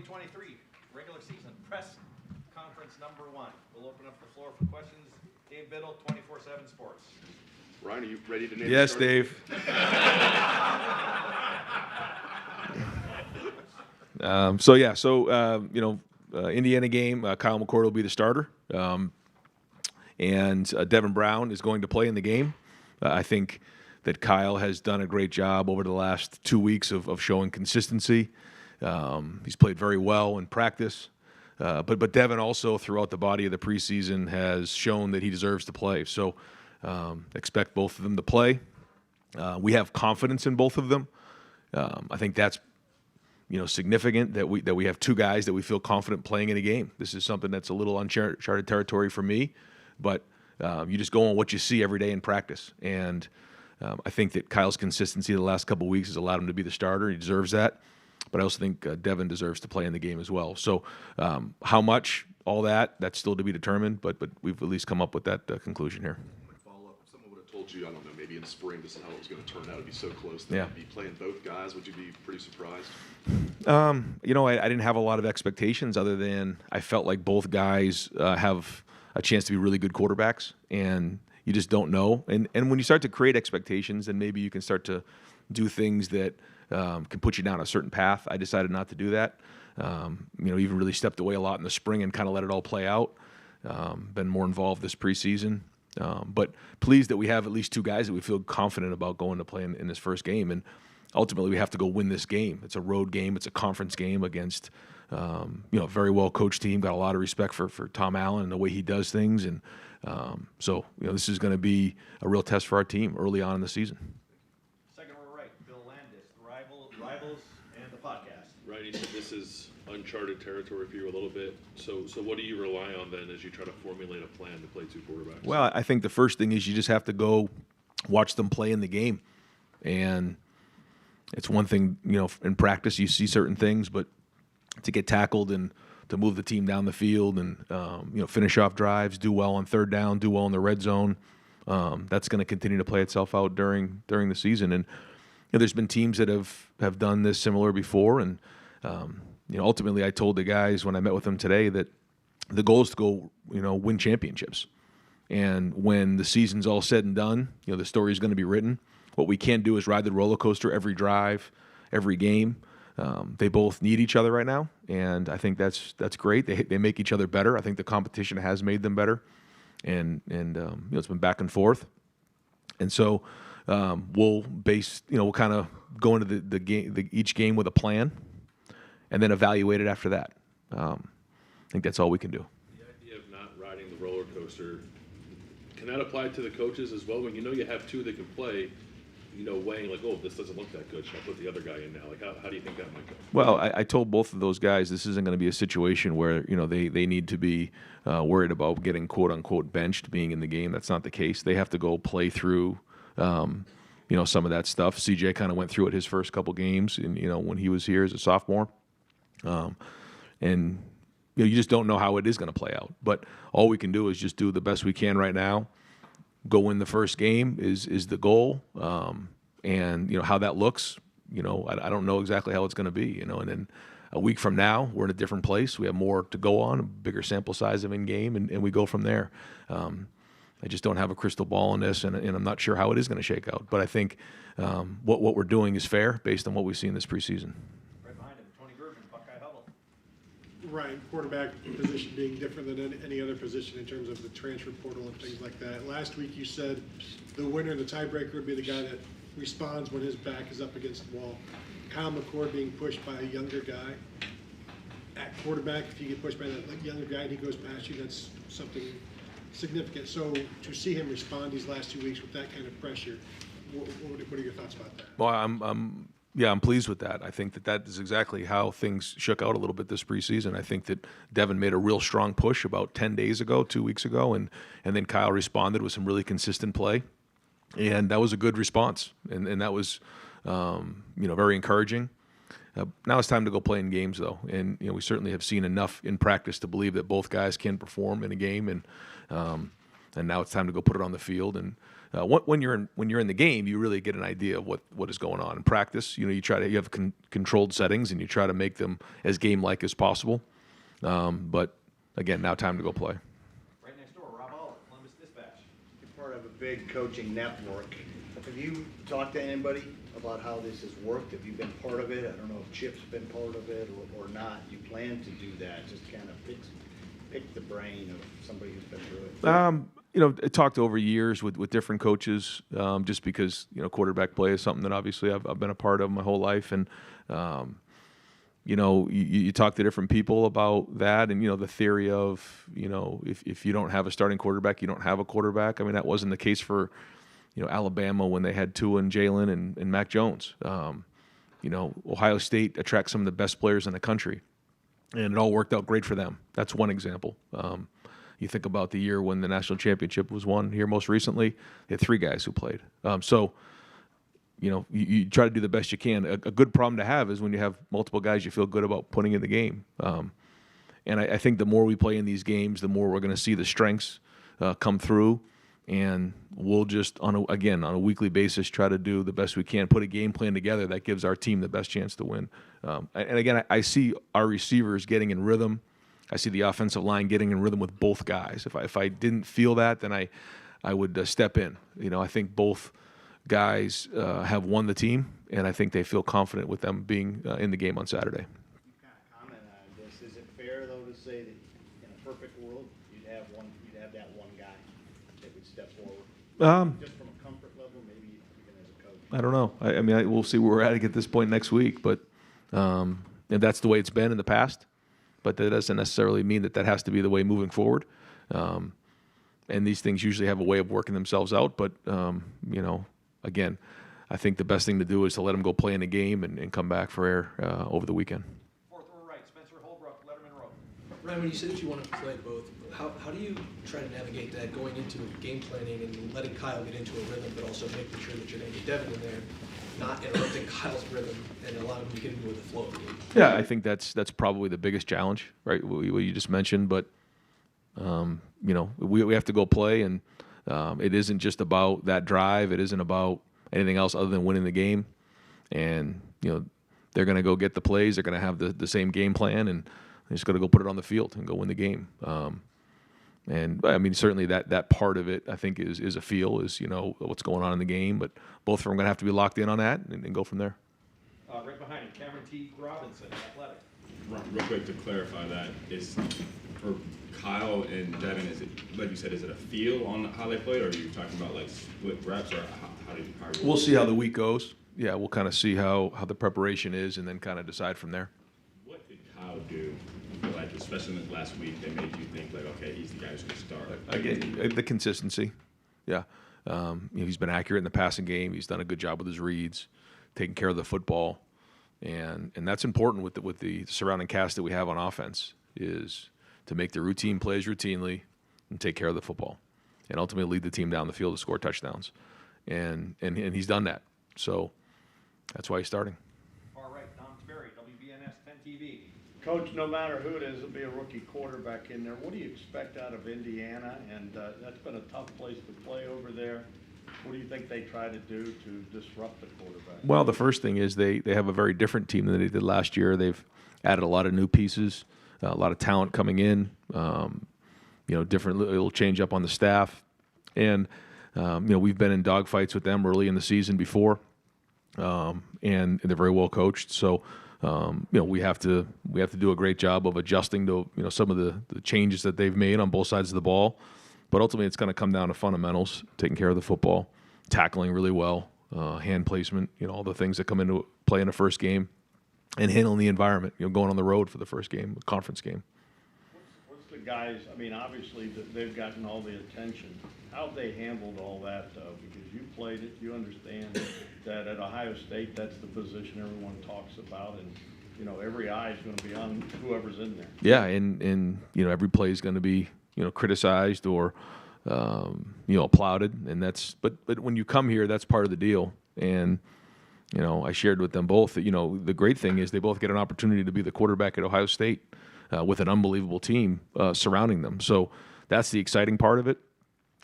2023 regular season press conference number 1. We'll open up the floor for questions. Dave Biddle, 24/7 Sports. Ryan, are you ready to name? Yes, Dave. Indiana game, Kyle McCord will be the starter. And Devin Brown is going to play in the game. I think that Kyle has done a great job over the last 2 weeks of showing consistency. He's played very well in practice. But Devin also, throughout the body of the preseason, has shown that he deserves to play. So expect both of them to play. We have confidence in both of them. I think that's significant that we have two guys that we feel confident playing in a game. This is something that's a little uncharted territory for me, but you just go on what you see every day in practice. And I think that Kyle's consistency the last couple of weeks has allowed him to be the starter. He deserves that. But I also think Devin deserves to play in the game as well. So how much, all that's still to be determined, but we've at least come up with that conclusion here. Follow up. If someone would have told you, I don't know, maybe in spring, this is how it was going to turn out. It'd be so close. That you'd be playing both guys. Would you be pretty surprised? I didn't have a lot of expectations other than I felt like both guys have a chance to be really good quarterbacks, and you just don't know. And when you start to create expectations, then maybe you can start to do things that can put you down a certain path. I decided not to do that. Even really stepped away a lot in the spring and kind of let it all play out. Been more involved this preseason. But pleased that we have at least two guys that we feel confident about going to play in this first game. And ultimately, we have to go win this game. It's a road game. It's a conference game against a very well-coached team. Got a lot of respect for Tom Allen and the way he does things. And so this is going to be a real test for our team early on in the season. Rivals and the podcast. Right, you said this is uncharted territory for you a little bit. So what do you rely on then as you try to formulate a plan to play two quarterbacks? Well, I think the first thing is you just have to go watch them play in the game. And it's one thing, in practice you see certain things, but to get tackled and to move the team down the field and, finish off drives, do well on third down, do well in the red zone, that's going to continue to play itself out during the season. And there's been teams that have done this similar before, and ultimately I told the guys when I met with them today that the goal is to go win championships. And when the season's all said and done, the story is going to be written. What we can't do is ride the roller coaster every drive, every game. They both need each other right now, and I think that's great. They make each other better. I think the competition has made them better, and it's been back and forth, and so. We'll kind of go into each game with a plan, and then evaluate it after that. I think that's all we can do. The idea of not riding the roller coaster, can that apply to the coaches as well? When you have two that can play, weighing like, oh, this doesn't look that good. Should I put the other guy in now? Like, how do you think that might go? Well, I told both of those guys this isn't going to be a situation where they need to be worried about getting quote unquote benched, being in the game. That's not the case. They have to go play through. Some of that stuff. CJ kind of went through it his first couple games, and when he was here as a sophomore, and you just don't know how it is going to play out. But all we can do is just do the best we can right now. Go win the first game is the goal, and how that looks. I don't know exactly how it's going to be. And then a week from now, we're in a different place. We have more to go on, a bigger sample size of in game, and we go from there. I just don't have a crystal ball on this, and I'm not sure how it is going to shake out. But I think what we're doing is fair based on what we've seen this preseason. Right behind him, Tony Gervin, Buckeye Hubble. Right, quarterback position being different than any other position in terms of the transfer portal and things like that. Last week you said the winner, the tiebreaker, would be the guy that responds when his back is up against the wall. Kyle McCord being pushed by a younger guy. At quarterback, if you get pushed by that younger guy and he goes past you, that's something significant. So to see him respond these last 2 weeks with that kind of pressure, what are your thoughts about that? Well, I'm pleased with that. I think that is exactly how things shook out a little bit this preseason. I think that Devin made a real strong push about 10 days ago, 2 weeks ago, and then Kyle responded with some really consistent play, and that was a good response, and that was very encouraging. Now it's time to go play in games, though, and we certainly have seen enough in practice to believe that both guys can perform in a game, and now it's time to go put it on the field. And when you're in the game, you really get an idea of what is going on. In practice, you have controlled settings and you try to make them as game-like as possible. But again, now time to go play. Right next door, Rob Oliver, Columbus Dispatch. You're part of a big coaching network. Have you talked to anybody about how this has worked? Have you been part of it? I don't know if Chip's been part of it or not. You plan to do that, just kind of pick the brain of somebody who's been through it. I talked over years with different coaches, just because quarterback play is something that obviously I've been a part of my whole life, and you talk to different people about that, and the theory of if you don't have a starting quarterback, you don't have a quarterback. I mean, that wasn't the case for Alabama when they had Tua and Jalen and Mac Jones. Ohio State attracts some of the best players in the country, and it all worked out great for them. That's one example. You think about the year when the national championship was won here most recently, they had 3 guys who played. You try to do the best you can. A good problem to have is when you have multiple guys you feel good about putting in the game. And I think the more we play in these games, the more we're going to see the strengths come through. And we'll just, on a weekly basis, try to do the best we can, put a game plan together that gives our team the best chance to win. And again, I see our receivers getting in rhythm. I see the offensive line getting in rhythm with both guys. If I didn't feel that, then I would step in. I think both guys have won the team, and I think they feel confident with them being in the game on Saturday. You kind of comment on this. Is it fair, though, to say that in a perfect world, you'd have that one guy that would step forward? Just from a comfort level, maybe even as a coach? I don't know. I mean, we'll see where we're at this point next week, but and that's the way it's been in the past. But that doesn't necessarily mean that has to be the way moving forward. And these things usually have a way of working themselves out. But, again, I think the best thing to do is to let them go play in the game and come back for air over the weekend. Fourth row right, Spencer Holbrook, Lettermen Row. Ryan, when you said that you want to play both, how do you try to navigate that going into game planning and letting Kyle get into a rhythm, but also making sure that you're going to get Devin in there, not interrupting Kyle's rhythm and allowing him to get into the flow of the game? Yeah, I think that's probably the biggest challenge, right? What you just mentioned, but we have to go play, and it isn't just about that drive. It isn't about anything else other than winning the game. And they're going to go get the plays. They're going to have the same game plan, and they're just going to go put it on the field and go win the game. And I mean, certainly that part of it, I think, is a feel, is what's going on in the game. But both of them are going to have to be locked in on that and go from there. Right behind him, Cameron T. Robinson, Athletic. Real quick to clarify that, is for Kyle and Devin, is it, like you said, is it a feel on how they played, or are you talking about like split reps, or how are you? We'll see how the week goes. Yeah, we'll kind of see how the preparation is, and then kind of decide from there. What did Kyle do? Like, especially in the last week, that made you think like, okay, he's the guy who's going to start? Again, the consistency. Yeah, he's been accurate in the passing game. He's done a good job with his reads, taking care of the football, and that's important with the surrounding cast that we have on offense, is to make the routine plays routinely and take care of the football, and ultimately lead the team down the field to score touchdowns, and he's done that. So that's why he's starting. Far right, Don Sperry, WBNS 10 TV. Coach, no matter who it is, there'll be a rookie quarterback in there. What do you expect out of Indiana? And that's been a tough place to play over there. What do you think they try to do to disrupt the quarterback? Well, the first thing is they have a very different team than they did last year. They've added a lot of new pieces, a lot of talent coming in, different little change up on the staff. And, we've been in dogfights with them early in the season before, and they're very well coached. So, we have to do a great job of adjusting to some of the changes that they've made on both sides of the ball. But ultimately, it's going to come down to fundamentals: taking care of the football, tackling really well, hand placement, all the things that come into play in a first game, and handling the environment. Going on the road for the first game, conference game. What's the guys? I mean, obviously they've gotten all the attention. How they handled all that, though, because you played it, you understand that at Ohio State, that's the position everyone talks about, and every eye is going to be on whoever's in there. Yeah, and every play is going to be criticized or applauded, and that's but when you come here, that's part of the deal. And I shared with them both that the great thing is they both get an opportunity to be the quarterback at Ohio State with an unbelievable team surrounding them. So that's the exciting part of it.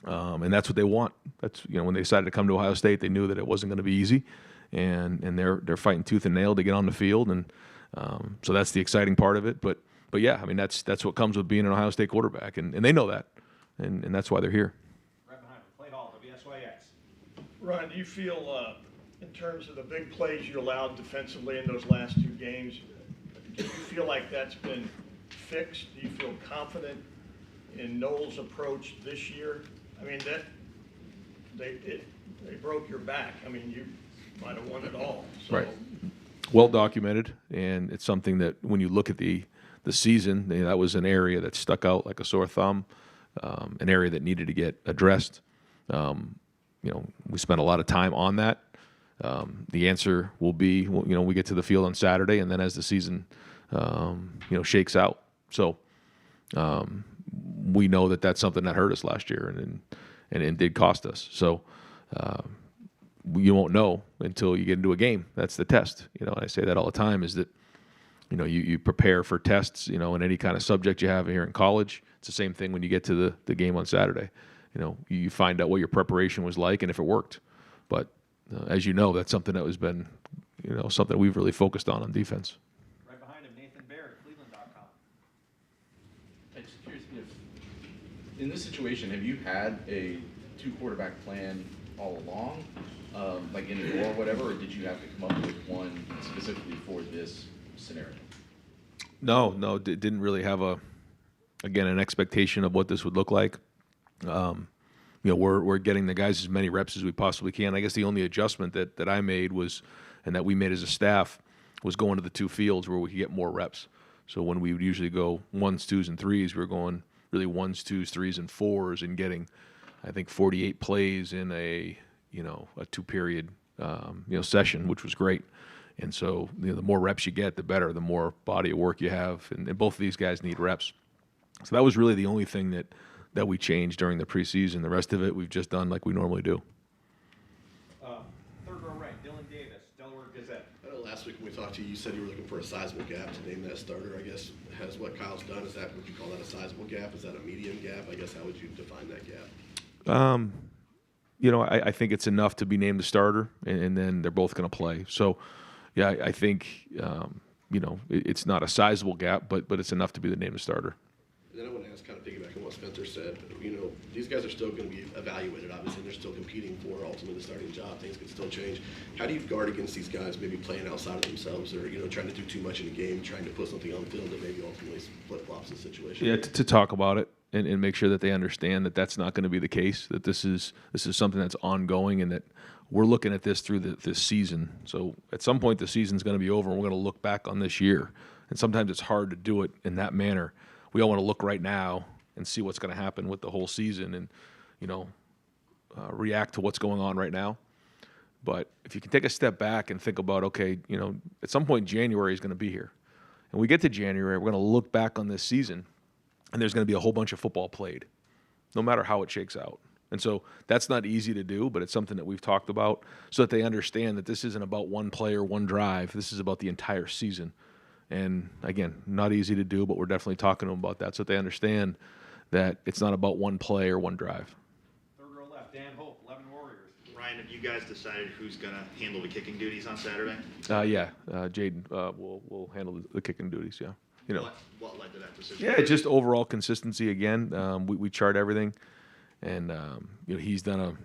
And that's what they want. That's, when they decided to come to Ohio State, they knew that it wasn't going to be easy, and they're fighting tooth and nail to get on the field, and so that's the exciting part of it. But yeah, I mean that's what comes with being an Ohio State quarterback, and they know that, and that's why they're here. Right behind him, Clay Hall, WSYX. Ron, do you feel, in terms of the big plays you allowed defensively in those last 2 games, do you feel like that's been fixed? Do you feel confident in Noel's approach this year? I mean, they broke your back. I mean, you might have won it all. So. Right. Well documented, and it's something that when you look at the season, that was an area that stuck out like a sore thumb, an area that needed to get addressed. We spent a lot of time on that. The answer will be, we get to the field on Saturday, and then as the season, shakes out. So we know that that's something that hurt us last year and did cost us. So you won't know until you get into a game. That's the test. I say that all the time is that, you prepare for tests, in any kind of subject you have here in college. It's the same thing when you get to the game on Saturday. You find out what your preparation was like and if it worked. But as you know, that's something that has been, something we've really focused on defense. Right behind him, Nathan Baird, Cleveland.com. I'm just curious if, in this situation, have you had a 2-quarterback plan all along, like in the war or whatever, or did you have to come up with one specifically for this scenario? No, didn't really have an expectation of what this would look like. We're getting the guys as many reps as we possibly can. I guess the only adjustment that I made and that we made as a staff was going to the 2 fields where we could get more reps. So when we would usually go 1s, 2s, and 3s, we were going really 1s, 2s, 3s, and 4s, and getting, I think, 48 plays in a 2-period session, which was great. And so the more reps you get, the better. The more body of work you have, and both of these guys need reps. So that was really the only thing that we changed during the preseason. The rest of it we've just done like we normally do. Third row right, Dylan Davis, Delaware Gazette. I know last week when we talked to you, you said you were looking for a sizable gap to name that starter. I guess has what Kyle's done. Would you call that a sizable gap? Is that a medium gap? I guess how would you define that gap? I think it's enough to be named the starter, and then they're both going to play. So, yeah, I think it's not a sizable gap, but it's enough to be the named starter. And then I want to ask, kind of piggyback on what Spencer said, these guys are still going to be evaluated, obviously, and they're still competing for ultimately the starting job. Things can still change. How do you guard against these guys maybe playing outside of themselves or, trying to do too much in a game, trying to put something on the field that maybe ultimately flip-flops the situation? Yeah, to talk about it and make sure that they understand that that's not going to be the case, that this is something that's ongoing and that we're looking at this through this season. So at some point the season's going to be over and we're going to look back on this year. And sometimes it's hard to do it in that manner. We all want to look right now and see what's going to happen with the whole season and, react to what's going on right now. But if you can take a step back and think about, okay, at some point January is going to be here. And we get to January, we're going to look back on this season, and there's going to be a whole bunch of football played, no matter how it shakes out. And so that's not easy to do, but it's something that we've talked about so that they understand that this isn't about one play or one drive. This is about the entire season. And again, not easy to do, but we're definitely talking to them about that so that they understand that it's not about one play or one drive. Third row left, Dan Hope, 11 Warriors. Ryan, have you guys decided who's going to handle the kicking duties on Saturday? Jaden will handle the kicking duties, yeah. What led to that decision? Yeah, just overall consistency again. We chart everything, and he's done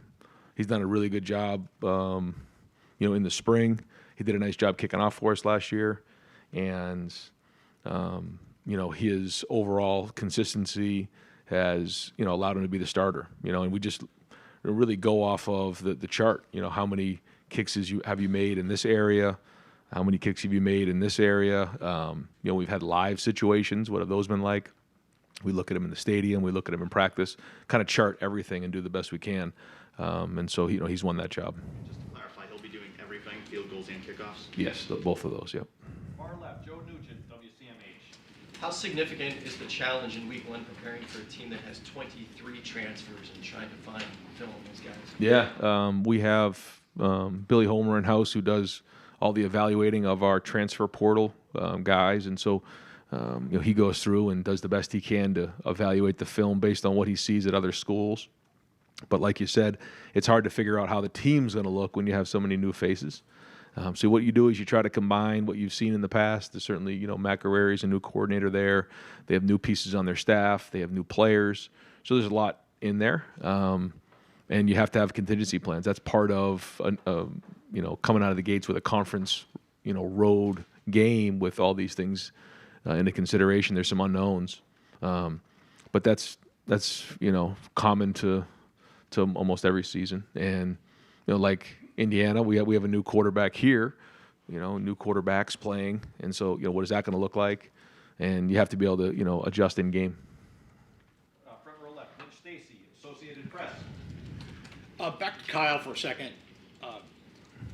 a really good job. In the spring, he did a nice job kicking off for us last year, and his overall consistency has allowed him to be the starter. And we just really go off of the chart. How many kicks have you made in this area? How many kicks have you made in this area? We've had live situations. What have those been like? We look at them in the stadium. We look at them in practice. Kind of chart everything and do the best we can. And so he's won that job. Just to clarify, he'll be doing everything, field goals and kickoffs? Yes, both of those. Yep. Far left, Joe Nugent, WCMH. How significant is the challenge in week 1 preparing for a team that has 23 transfers and trying to find film on those guys? Yeah, we have Billy Homer in house who does all the evaluating of our transfer portal guys, and so he goes through and does the best he can to evaluate the film based on what he sees at other schools. But like you said, it's hard to figure out how the team's going to look when you have so many new faces. So what you do is you try to combine what you've seen in the past. There's certainly, Matt Guerreri's a new coordinator there. They have new pieces on their staff. They have new players. So there's a lot in there. And you have to have contingency plans. That's part of, coming out of the gates with a conference, road game with all these things into consideration. There's some unknowns. But that's common to almost every season. And, like Indiana, we have a new quarterback here, new quarterbacks playing. And so, what is that going to look like? And you have to be able to, adjust in game. Front row left, Mitch Stacy, Associated Press. Back to Kyle for a second.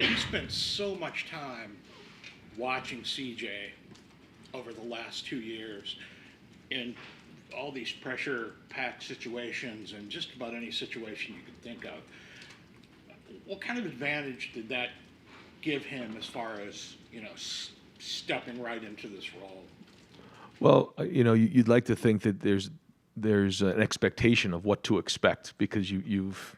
You spent so much time watching CJ over the last 2 years in all these pressure-packed situations and just about any situation you could think of. What kind of advantage did that give him as far as, stepping right into this role? Well, you'd like to think that there's an expectation of what to expect because you've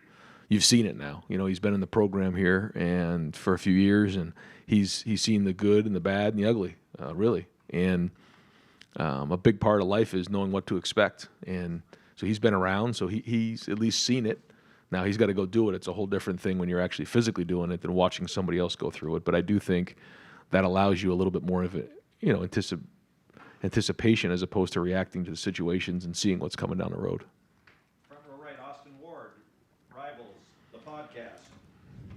seen it now. He's been in the program here and for a few years, and he's seen the good and the bad and the ugly, really. And a big part of life is knowing what to expect. And so he's been around, so he's at least seen it. Now he's got to go do it. It's a whole different thing when you're actually physically doing it than watching somebody else go through it. But I do think that allows you a little bit more of it, anticipation as opposed to reacting to the situations and seeing what's coming down the road. Front row right, Austin Ward, Rivals, the podcast.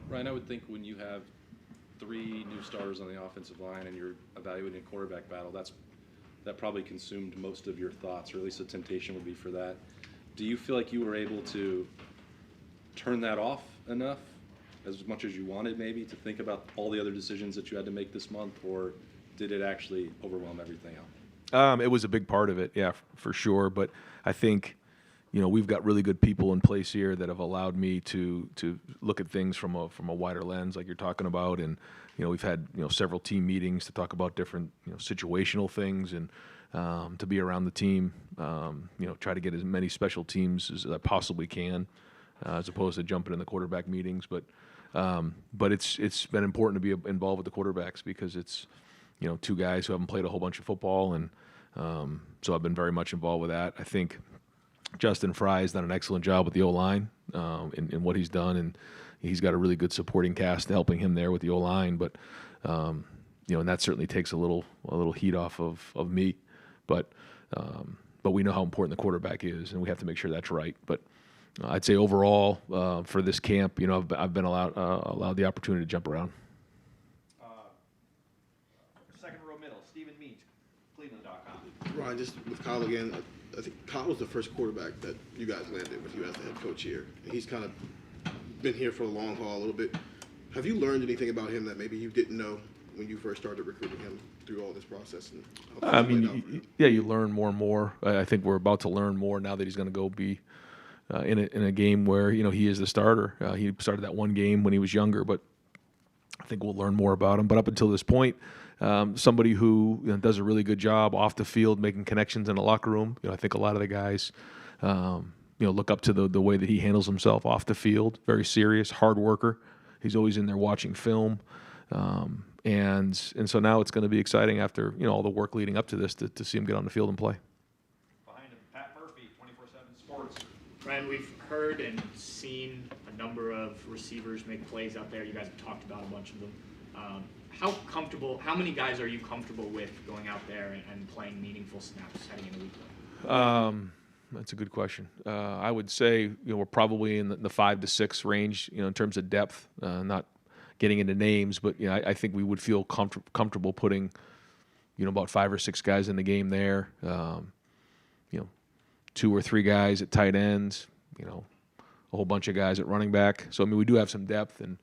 Ryan, I would think when you have 3 new starters on the offensive line and you're evaluating a quarterback battle, that probably consumed most of your thoughts, or at least the temptation would be for that. Do you feel like you were able to turn that off enough, as much as you wanted maybe, to think about all the other decisions that you had to make this month, or did it actually overwhelm everything else? It was a big part of it, yeah, for sure. But I think, we've got really good people in place here that have allowed me to look at things from a wider lens, like you're talking about. And we've had several team meetings to talk about different situational things and to be around the team. Try to get as many special teams as I possibly can, as opposed to jumping in the quarterback meetings. But it's been important to be involved with the quarterbacks because it's 2 guys who haven't played a whole bunch of football, and so I've been very much involved with that. I think Justin Fry has done an excellent job with the O-line in what he's done, and he's got a really good supporting cast helping him there with the O-line. But and that certainly takes a little heat off of me. But we know how important the quarterback is, and we have to make sure that's right. But I'd say overall for this camp, I've been allowed the opportunity to jump around. Second row middle, Stephen Mead, Cleveland.com. Ryan, just with Kyle again, I think Kyle was the first quarterback that you guys landed with you as the head coach here. And he's kind of been here for a long haul a little bit. Have you learned anything about him that maybe you didn't know when you first started recruiting him through all this process? And how you learn more and more. I think we're about to learn more now that he's going to go be in a game where he is the starter. He started that one game when he was younger, but I think we'll learn more about him. But up until this point, somebody who does a really good job off the field, making connections in the locker room. I think a lot of the guys, look up to the way that he handles himself off the field. Very serious, hard worker. He's always in there watching film. And so now it's going to be exciting after all the work leading up to this to see him get on the field and play. Behind him, Pat Murphy, 24/7 Sports. Ryan, we've heard and seen a number of receivers make plays out there. You guys have talked about a bunch of them. How many guys are you comfortable with going out there and playing meaningful snaps heading into week one? That's a good question. I would say we're probably in the 5 to 6 range, in terms of depth. Not getting into names, but I think we would feel comfortable putting, about 5 or 6 guys in the game there. 2 or 3 guys at tight ends. A whole bunch of guys at running back. So we do have some depth, and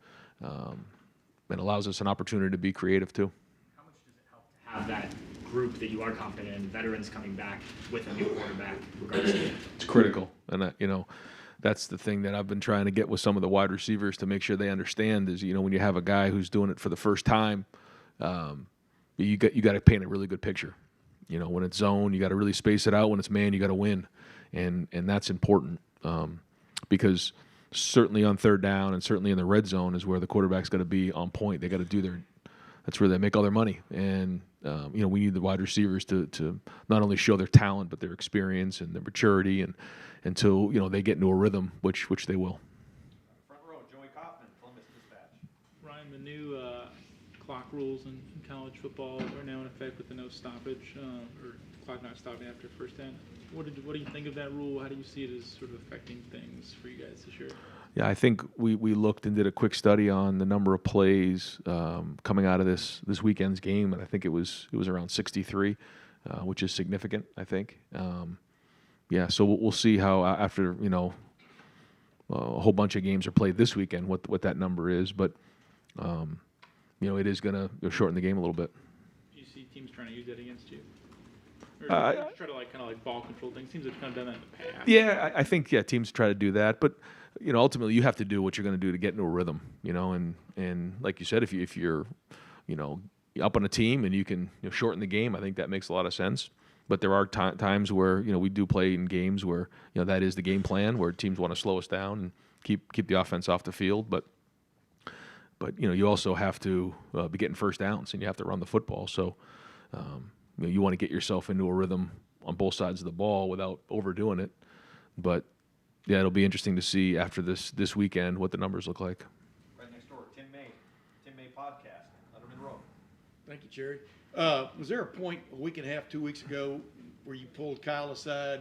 it allows us an opportunity to be creative too. How much does it help to have that group that you are confident in, veterans coming back with a new quarterback, regardless of It's critical, and that's the thing that I've been trying to get with some of the wide receivers to make sure they understand is when you have a guy who's doing it for the first time, you got to paint a really good picture. When it's zone, you got to really space it out. When it's man, you got to win, and that's important because certainly on third down and certainly in the red zone is where the quarterback's got to be on point. They got to do that's where they make all their money. And, we need the wide receivers to not only show their talent, but their experience and their maturity and until, they get into a rhythm, which they will. Front row, Joey Kaufman, Columbus Dispatch. Ryan, the new clock rules in college football are now in effect with the no stoppage, or clock not stopping after first down. What do you think of that rule? How do you see it as sort of affecting things for you guys this year? Yeah, I think we looked and did a quick study on the number of plays coming out of this weekend's game, and I think it was around 63, which is significant, I think. So we'll see how after a whole bunch of games are played this weekend what that number is, but it is going to shorten the game a little bit. Do you see teams trying to use that against you? Or try to kind of ball control things? Teams have kind of done that in the past. Yeah, I think teams try to do that, but ultimately you have to do what you're going to do to get into a rhythm, and like you said, if you're up on a team and you can shorten the game, I think that makes a lot of sense. But there are times where we do play in games where that is the game plan, where teams want to slow us down and keep the offense off the field, but you also have to be getting first downs and you have to run the football. So you want to get yourself into a rhythm on both sides of the ball without overdoing it. But yeah, it'll be interesting to see after this weekend what the numbers look like. Right next door, Tim May podcast, Lettermen Row. Thank you, Jerry. Was there a point a week and a half, 2 weeks ago, where you pulled Kyle aside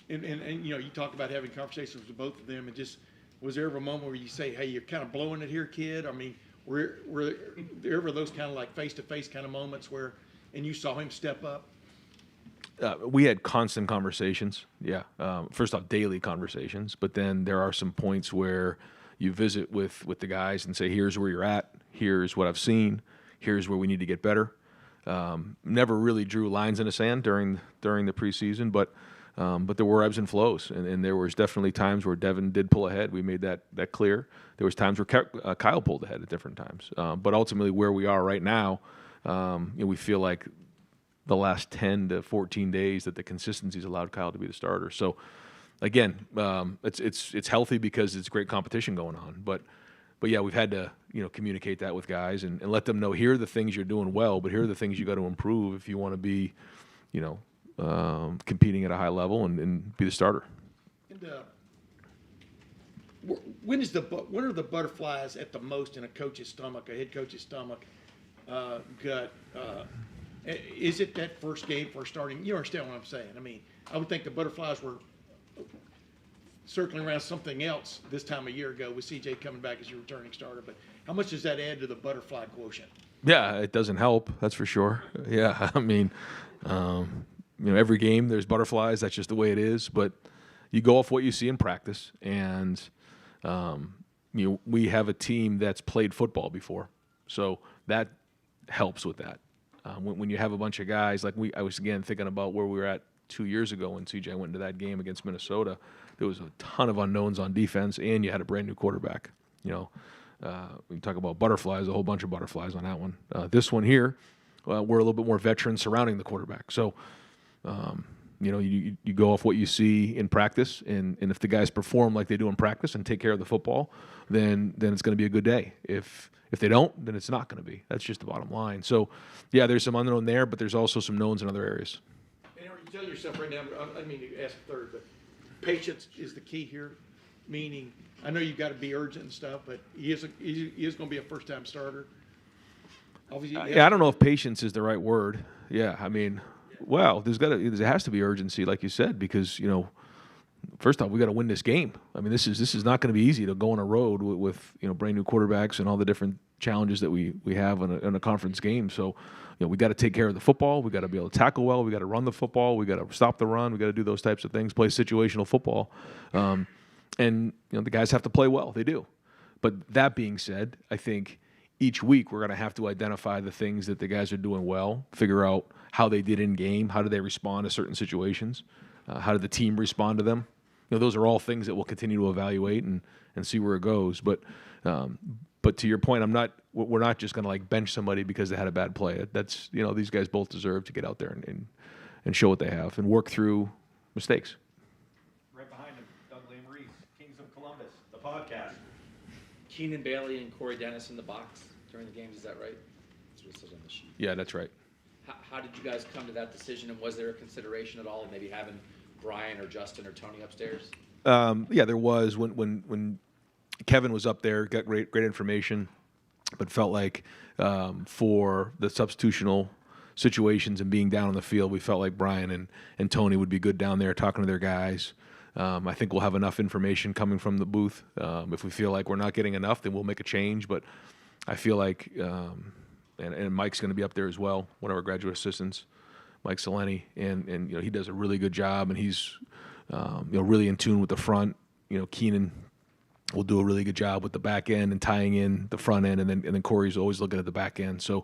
and you talked about having conversations with both of them, and just was there ever a moment where you say, hey, you're kind of blowing it here, kid? I mean, were there ever those kind of like face-to-face kind of moments where, and you saw him step up? We had constant conversations, yeah. First off, daily conversations, but then there are some points where you visit with the guys and say, here's where you're at, here's what I've seen, here's where we need to get better. Never really drew lines in the sand during the preseason, but there were ebbs and flows, and there was definitely times where Devin did pull ahead. We made that clear. There was times where Kyle pulled ahead at different times. But ultimately, where we are right now, we feel like the last 10 to 14 days that the consistency's allowed Kyle to be the starter. So, again, it's healthy because it's great competition going on. But yeah, we've had to communicate that with guys and let them know, here are the things you're doing well, but here are the things you got to improve if you want to be, competing at a high level and be the starter. And when are the butterflies at the most in a coach's stomach, a head coach's stomach, gut? Is it that first game for starting? You understand what I'm saying? I mean, I would think the butterflies were circling around something else this time a year ago with CJ coming back as your returning starter. But how much does that add to the butterfly quotient? Yeah, it doesn't help. That's for sure. Yeah, I mean, every game there's butterflies. That's just the way it is. But you go off what you see in practice, and we have a team that's played football before, so that helps with that. When you have a bunch of guys like I was again thinking about where we were at 2 years ago when CJ went into that game against Minnesota. There was a ton of unknowns on defense, and you had a brand new quarterback. We talk about butterflies, a whole bunch of butterflies on that one. This one here, we're a little bit more veteran surrounding the quarterback. So, you go off what you see in practice, and if the guys perform like they do in practice and take care of the football, then it's going to be a good day. If they don't, then it's not going to be. That's just the bottom line. So, yeah, there's some unknown there, but there's also some knowns in other areas. And you tell yourself right now, I mean to ask a third, but patience is the key here, meaning I know you've got to be urgent and stuff, but he is going to be a first-time starter. Obviously, I don't know if patience is the right word. Yeah, I mean, well, there has to be urgency, like you said, because first off, we got to win this game. I mean, this is not going to be easy to go on a road with brand new quarterbacks and all the different challenges that we have in a conference game. So, we got to take care of the football. We got to be able to tackle well. We got to run the football. We got to stop the run. We got to do those types of things. Play situational football, and the guys have to play well. They do. But that being said, I think each week we're going to have to identify the things that the guys are doing well, figure out how they did in game, how do they respond to certain situations, how did the team respond to them. Those are all things that we'll continue to evaluate and see where it goes. But to your point, we're not just going to bench somebody because they had a bad play. That's these guys both deserve to get out there and show what they have and work through mistakes. Right behind him, Doug Lamreese, Kings of Columbus, the podcast. Keenan Bailey and Corey Dennis in the box during the games, is that right? That's what it says on the sheet. Yeah, that's right. How did you guys come to that decision, and was there a consideration at all of maybe having Brian or Justin or Tony upstairs? Yeah, there was when Kevin was up there, got great information, but felt like for the substitutional situations and being down on the field, we felt like Brian and Tony would be good down there talking to their guys. I think we'll have enough information coming from the booth. If we feel like we're not getting enough, then we'll make a change. But I feel like, and Mike's going to be up there as well, one of our graduate assistants, Mike Seleni, and he does a really good job, and he's really in tune with the front. Keenan will do a really good job with the back end and tying in the front end, and then Corey's always looking at the back end. So,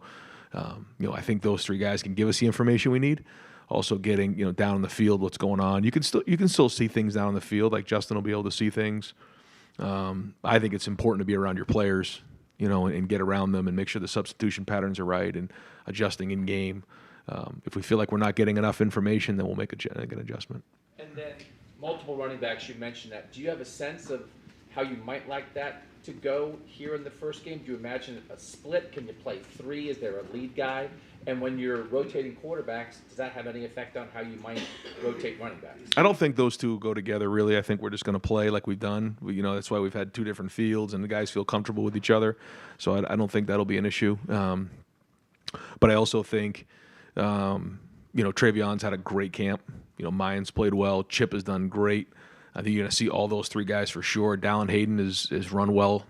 I think those three guys can give us the information we need. Also, getting down in the field, what's going on. You can still see things down on the field. Like Justin will be able to see things. I think it's important to be around your players, and get around them and make sure the substitution patterns are right and adjusting in game. If we feel like we're not getting enough information, then we'll make an adjustment. And then multiple running backs, you mentioned that. Do you have a sense of how you might like that to go here in the first game? Do you imagine a split? Can you play three? Is there a lead guy? And when you're rotating quarterbacks, does that have any effect on how you might rotate running backs? I don't think those two go together, really. I think we're just going to play like we've done. That's why we've had two different fields, and the guys feel comfortable with each other. So I don't think that'll be an issue. But I also think, Trayvion's had a great camp. Mayans played well. Chip has done great. I think you're going to see all those three guys for sure. Dallin Hayden is run well.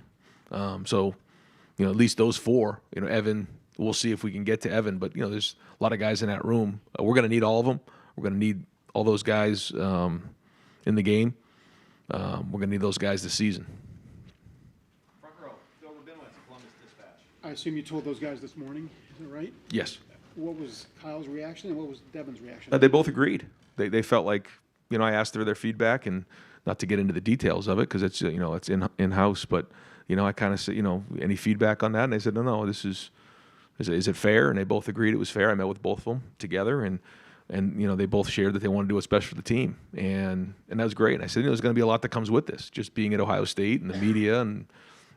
So, at least those four. Evan, we'll see if we can get to Evan. But, there's a lot of guys in that room. We're going to need all of them. We're going to need all those guys in the game. We're going to need those guys this season. Front row, Phil Rabinowitz, Columbus Dispatch. I assume you told those guys this morning, is that right? Yes. What was Kyle's reaction and what was Devin's reaction? They both agreed. They felt like, I asked for their feedback, and not to get into the details of it because it's it's in-house, but I kind of said, any feedback on that, and they said, no, this is it fair? And they both agreed it was fair. I met with both of them together, and they both shared that they want to do what's best for the team, and that was great. And I said, there's going to be a lot that comes with this, just being at Ohio State and the media, and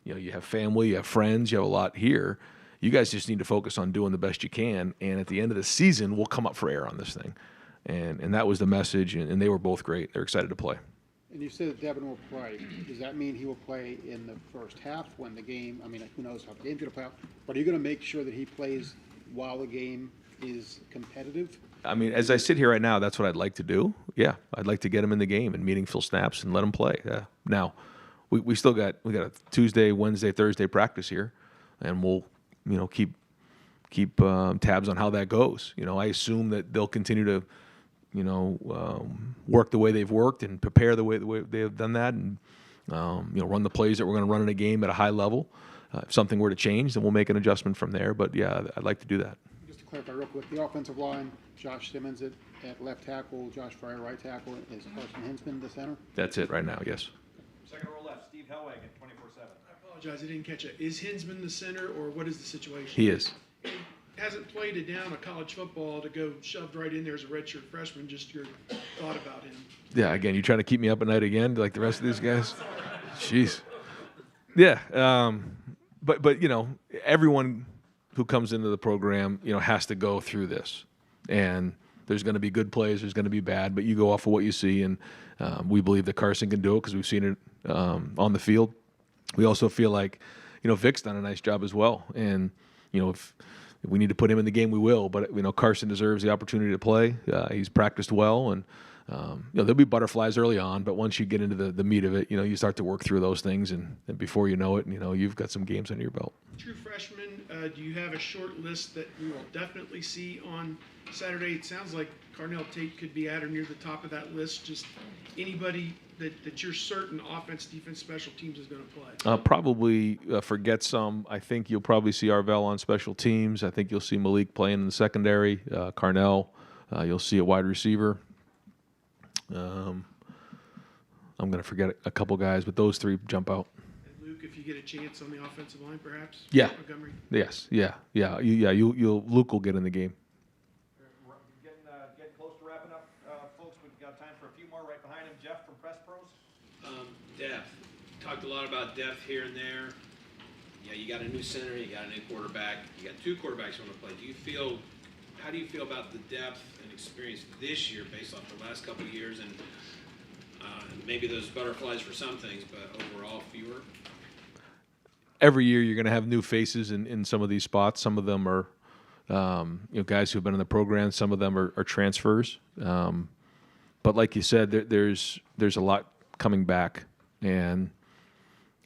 you have family, you have friends, you have a lot here. You guys just need to focus on doing the best you can, and at the end of the season, we'll come up for air on this thing. And that was the message, and they were both great. They're excited to play. And you said that Devin will play. Does that mean he will play in the first half when the game, who knows how the game's going to play out, but are you going to make sure that he plays while the game is competitive? As I sit here right now, that's what I'd like to do. Yeah, I'd like to get him in the game and meaningful snaps and let him play. Now, we still got a Tuesday, Wednesday, Thursday practice here, and we'll keep tabs on how that goes. I assume that they'll continue to work the way they've worked and prepare the way they have done that, and run the plays that we're going to run in a game at a high level. If something were to change, then we'll make an adjustment from there. But yeah, I'd like to do that. Just to clarify real quick, the offensive line, Josh Simmons at left tackle, Josh Fryer right tackle, is Carson Hinsman the center? That's it right now. Yes. Second row left, Steve Hellwagon, 24/7. I apologize, I didn't catch it. Is Hinsman the center, or what is the situation? He is. Hasn't played it down of college football to go shoved right in there as a redshirt freshman. Just your thought about him. Yeah. Again, you trying to keep me up at night again, like the rest of these guys? Jeez. Yeah. But everyone who comes into the program, has to go through this, and there's going to be good plays, there's going to be bad, but you go off of what you see, and we believe that Carson can do it because we've seen it on the field. We also feel like, Vic's done a nice job as well, and if we need to put him in the game, we will. But Carson deserves the opportunity to play. He's practiced well, and there'll be butterflies early on. But once you get into the meat of it, you start to work through those things, and before you know it, you've got some games under your belt. True freshman, do you have a short list that we will definitely see on Saturday? It sounds like Carnell Tate could be at or near the top of that list. Just anybody that you're certain offense, defense, special teams is going to play? Probably forget some. I think you'll probably see Arvell on special teams. I think you'll see Malik playing in the secondary. Carnell, you'll see a wide receiver. I'm going to forget a couple guys, but those three jump out. And Luke, if you get a chance on the offensive line, perhaps? Yeah. Montgomery? Yes. Yeah. Luke will get in the game. Getting close to wrapping up, folks. We've got time for a few more right behind him. Jeff from Press Pros. Depth. Talked a lot about depth here and there. Yeah, you got a new center, you got a new quarterback, you got two quarterbacks who want to play. How do you feel about the depth and experience this year based off the last couple of years, and maybe those butterflies for some things, but overall fewer? Every year you're going to have new faces in some of these spots. Some of them are guys who've been in the program. Some of them are transfers. But like you said, there's a lot coming back, and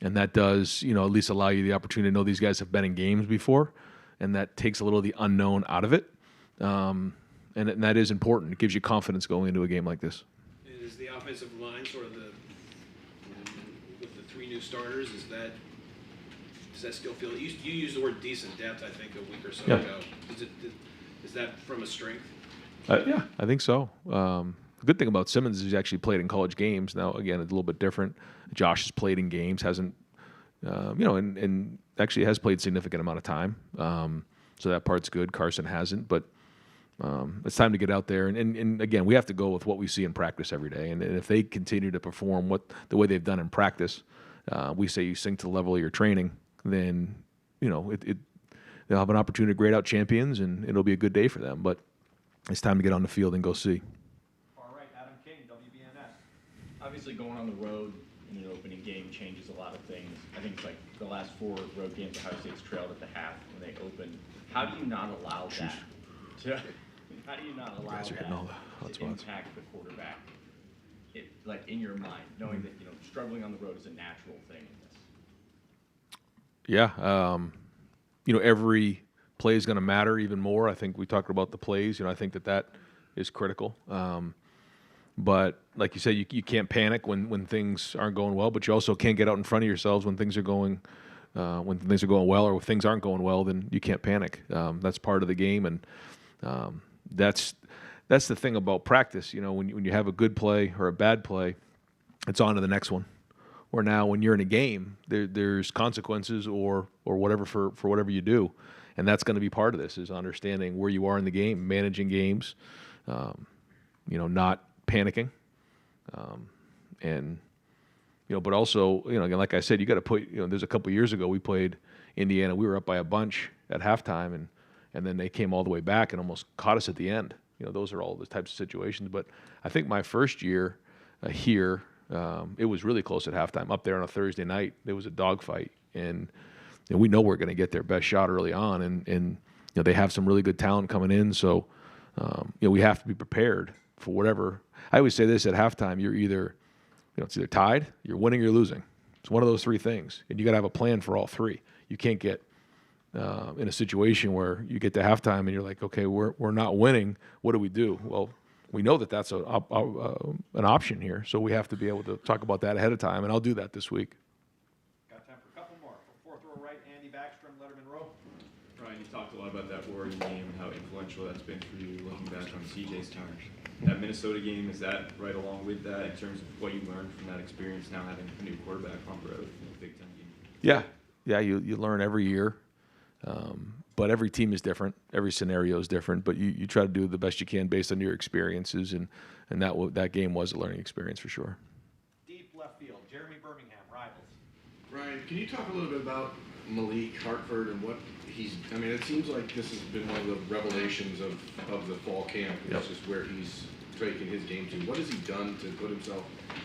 that does at least allow you the opportunity to know these guys have been in games before, and that takes a little of the unknown out of it. And that is important. It gives you confidence going into a game like this. Is the offensive line sort of with the three new starters? Does that still feel? You used the word decent depth, I think, a week or so ago. Is that from a strength? Yeah, I think so. The good thing about Simmons is he's actually played in college games. Now, again, it's a little bit different. Josh has played in games, hasn't, and actually has played a significant amount of time. So that part's good. Carson hasn't, but it's time to get out there. And again, we have to go with what we see in practice every day. And if they continue to perform the way they've done in practice, we say you sink to the level of your training, then, they'll have an opportunity to grade out champions, and it'll be a good day for them. But it's time to get on the field and go see. All right, Adam King, WBNS. Obviously, going on the road in an opening game changes a lot of things. I think it's like the last 4 road games, Ohio State's trailed at the half when they opened. How do you not allow that to? How do you not allow that to impact the quarterback? Like in your mind, knowing that struggling on the road is a natural thing in this. Yeah, every play is going to matter even more. I think we talked about the plays. I think that is critical. But like you said, you can't panic when things aren't going well, but you also can't get out in front of yourselves when things are going well, or when things aren't going well. Then you can't panic. That's part of the game, and that's the thing about practice. When you have a good play or a bad play, it's on to the next one. Or now, when you're in a game, there's consequences or whatever for whatever you do, and that's going to be part of this, is understanding where you are in the game, managing games, not panicking, but also, again, like I said, you got to put, there's a couple of years ago we played Indiana, we were up by a bunch at halftime, and then they came all the way back and almost caught us at the end. Those are all the types of situations. But I think my first year here, it was really close at halftime. Up there on a Thursday night, there was a dogfight, and we know we're going to get their best shot early on, and they have some really good talent coming in, so we have to be prepared for whatever. I always say this at halftime: you're either, it's either tied, you're winning, or you're losing. It's one of those three things, and you got to have a plan for all three. You can't get in a situation where you get to halftime and you're like, okay, we're not winning. What do we do? Well, we know that's an option here, so we have to be able to talk about that ahead of time, and I'll do that this week. Got time for a couple more. Fourth row right, Andy Backstrom, Lettermen Row. Ryan, you talked a lot about that Oregon game and how influential that's been for you, looking back on CJ's time. That Minnesota game, is that right along with that in terms of what you learned from that experience, now having a new quarterback on the road in a Big Ten game? Yeah, you learn every year. But every team is different. Every scenario is different. But you try to do the best you can based on your experiences, and that game was a learning experience for sure. Deep left field, Jeremy Birmingham, Rivals. Ryan, can you talk a little bit about Malik Hartford and what he's? I mean, it seems like this has been one of the revelations of the fall camp. It's just where he's taking his game to. What has he done to put himself,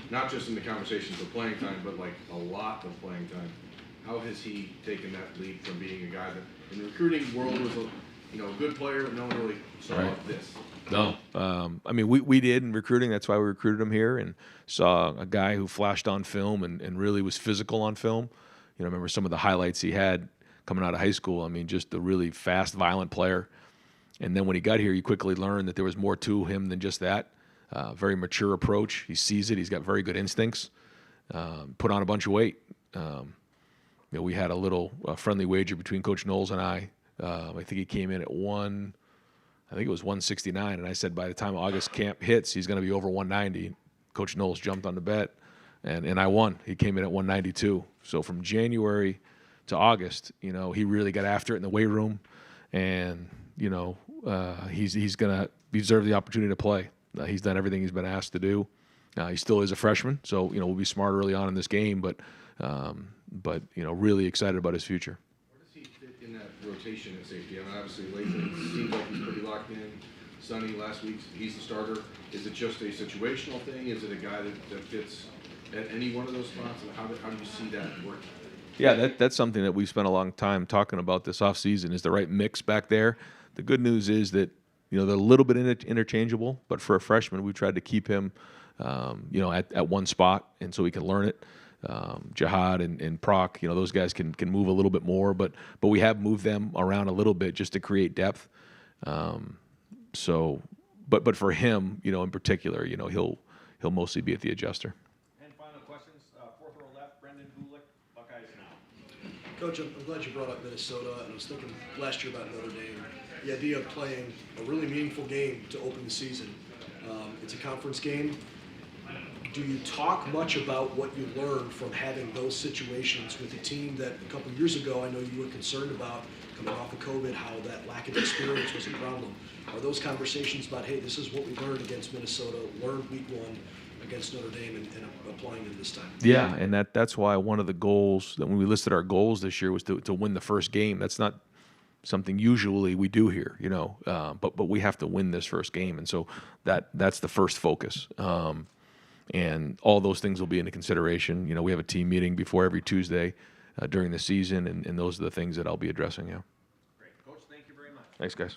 not just in the conversations of playing time, but like a lot of playing time? How has he taken that leap from being a guy that in the recruiting world was a good player, but no one really saw this? No. I mean, we did in recruiting. That's why we recruited him here, and saw a guy who flashed on film and really was physical on film. I remember some of the highlights he had coming out of high school. I mean, just a really fast, violent player. And then when he got here, you quickly learned that there was more to him than just that. Very mature approach. He sees it. He's got very good instincts. Put on a bunch of weight. We had a little friendly wager between Coach Knowles and I. I think he came in at 169, and I said by the time August camp hits, he's going to be over 190. Coach Knowles jumped on the bet, and I won. He came in at 192. So from January to August, he really got after it in the weight room, and he's going to deserve the opportunity to play. He's done everything he's been asked to do. He still is a freshman, so we'll be smart early on in this game, but really excited about his future. rotation and safety? I mean, obviously Lathan seems like he's pretty locked in. Sonny last week, he's the starter. Is it just a situational thing? Is it a guy that fits at any one of those spots? And how do you see that working? Yeah, that's something that we've spent a long time talking about this offseason is the right mix back there. The good news is that, they're a little bit interchangeable, but for a freshman, we tried to keep him, at one spot, and so he can learn it. Jihad and Proc, those guys can move a little bit more, but we have moved them around a little bit just to create depth. But for him, in particular, he'll mostly be at the adjuster. And final questions, fourth row left, Brendan Gulick, Buckeyes Now. Coach, I'm glad you brought up Minnesota, and I was thinking last year about Notre Dame. The idea of playing a really meaningful game to open the season. It's a conference game. Do you talk much about what you learned from having those situations with a team that a couple of years ago I know you were concerned about coming off of COVID, how that lack of experience was a problem? Are those conversations about, hey, this is what we learned against Minnesota, learned week one against Notre Dame, and applying it this time? Yeah, and that's why one of the goals that when we listed our goals this year was to win the first game. That's not something usually we do here, but we have to win this first game, and so that's the first focus. And all those things will be into consideration. We have a team meeting before every Tuesday during the season, and those are the things that I'll be addressing. Yeah. Great, Coach. Thank you very much. Thanks, guys.